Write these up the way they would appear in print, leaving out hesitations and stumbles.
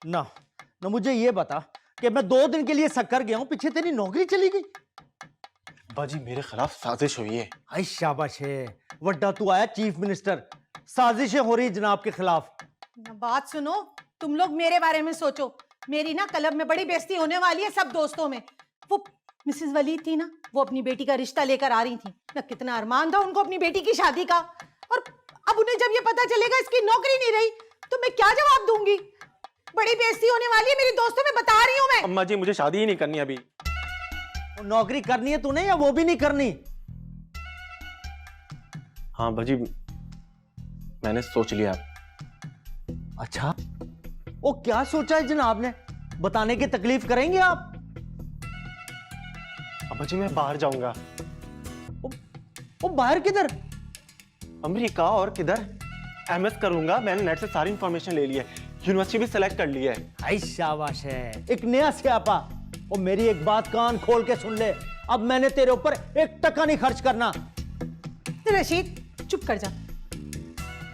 ना ना मुझे ये बता कि मैं 2 दिन के लिए शक्कर गया हूं, पीछे तेरी नौकरी चली गई। बाजी मेरे खिलाफ साजिश हुई है। आई शाबाश है, वड्डा तू आया चीफ मिनिस्टर। साजिशें हो रही जनाब के खिलाफ। बात सुनो, तुम लोग मेरे बारे में सोचो। मेरी ना क्लब में बड़ी बेइज्जती होने वाली है सब दोस्तों में। वो मिसेस वलीद थी ना, वो अपनी बेटी का रिश्ता लेकर आ रही थी ना, कितना अरमान था उनको अपनी बेटी की शादी का। और अब उन्हें जब ये पता चलेगा इसकी नौकरी नहीं रही तो मैं क्या जवाब दूंगी? बड़ी बेइज्जती होने वाली है मेरी दोस्तों में, बता रही हूं मैं। अम्मा जी मुझे शादी ही नहीं करनी अभी। नौकरी करनी है तूने या वो भी नहीं करनी? हाँ बाजी मैंने सोच लिया। अच्छा, वो क्या सोचा है जनाब ने? बताने की तकलीफ करेंगे आप? अम्मा जी मैं बाहर जाऊंगा। वो बाहर किधर? अमेरिका। और किधर? एमएस करूंगा। मैंने नेट से सारी इंफॉर्मेशन ले ली है, यूनिवर्सिटी भी सिलेक्ट कर ली है। आई शाबाश है, एक नया स्यापा। और मेरी एक बात कान खोल के सुन ले, अब मैंने तेरे ऊपर 1 टका नहीं खर्च करना। रशीद चुप कर जा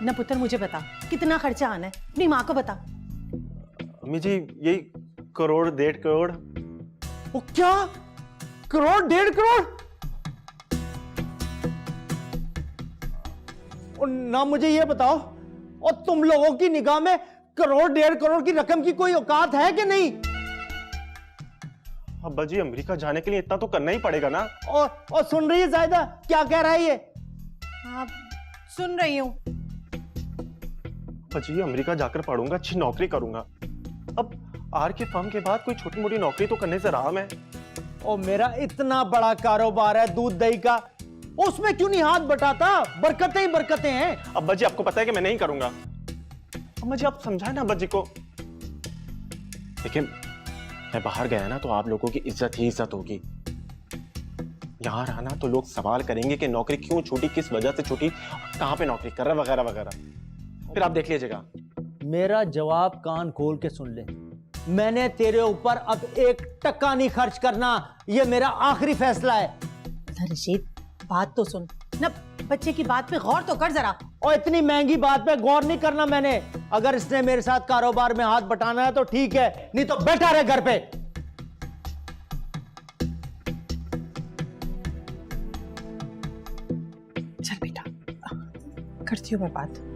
ना पुत्र, मुझे बता कितना खर्चा आना है, अपनी माँ को बता। अम्मी जी यही 1 करोड़ 1.5 करोड़। वो क्या? 1 करोड़ 1.5 करोड़? और ना मुझे ये बताओ, और तुम लोगों की निगाह में 1 करोड़ 1.5 करोड़ की रकम की कोई औकात है कि नहीं? अब्बा जी अमेरिका जाने के लिए इतना तो करना ही पड़ेगा ना। और सुन रही है जायदा क्या कह रहा है ये? हाँ सुन रही हूँ। अब्बा जी अमेरिका जाकर पढ़ूंगा, अच्छी नौकरी करूंगा। अब आर के फर्म के बाद कोई छोटी मोटी नौकरी तो करने से रहा मैं। और मेरा इतना बड़ा कारोबार है दूध दही का, उसमें क्यों नहीं हाथ बटाता? बरकतें ही बरकतें हैं। अब्बा जी आपको पता है कि मैं नहीं करूंगा। अम्मा जी आप समझाए ना अब्बा जी को। देखिए मैं बाहर गया ना तो आप लोगों की इज्जत ही इज्जत होगी। यहाँ रहना तो लोग सवाल करेंगे कि नौकरी क्यों छूटी, किस वजह से छूटी, कहाँ पे नौकरी कर रहा वगैरह वगैरह। फिर आप देख लीजिएगा। मेरा जवाब कान खोल के सुन ले, मैंने तेरे ऊपर अब 1 टका नहीं खर्च करना, ये मेरा आखिरी फैसला है। रशीद बात तो सुन ना, बच्चे की बात पे गौर तो कर जरा। और इतनी महंगी बात पे गौर नहीं करना मैंने। अगर इसने मेरे साथ कारोबार में हाथ बटाना है तो ठीक है, नहीं तो बैठा रहे घर पे। चल बेटा करती हूँ मैं बात।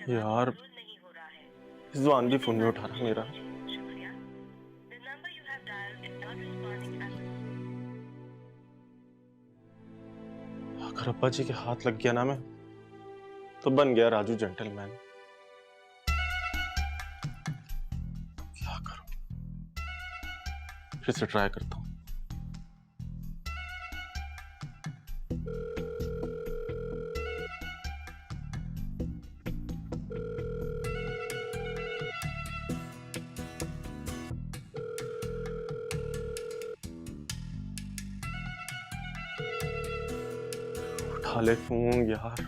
यार जवान भी फोन नहीं उठा रहा मेरा। अगर अब्बा जी के हाथ लग गया ना मैं, तो बन गया राजू जेंटलमैन। क्या करूं? फिर से ट्राई करता हूं। उठा ले फोन यार।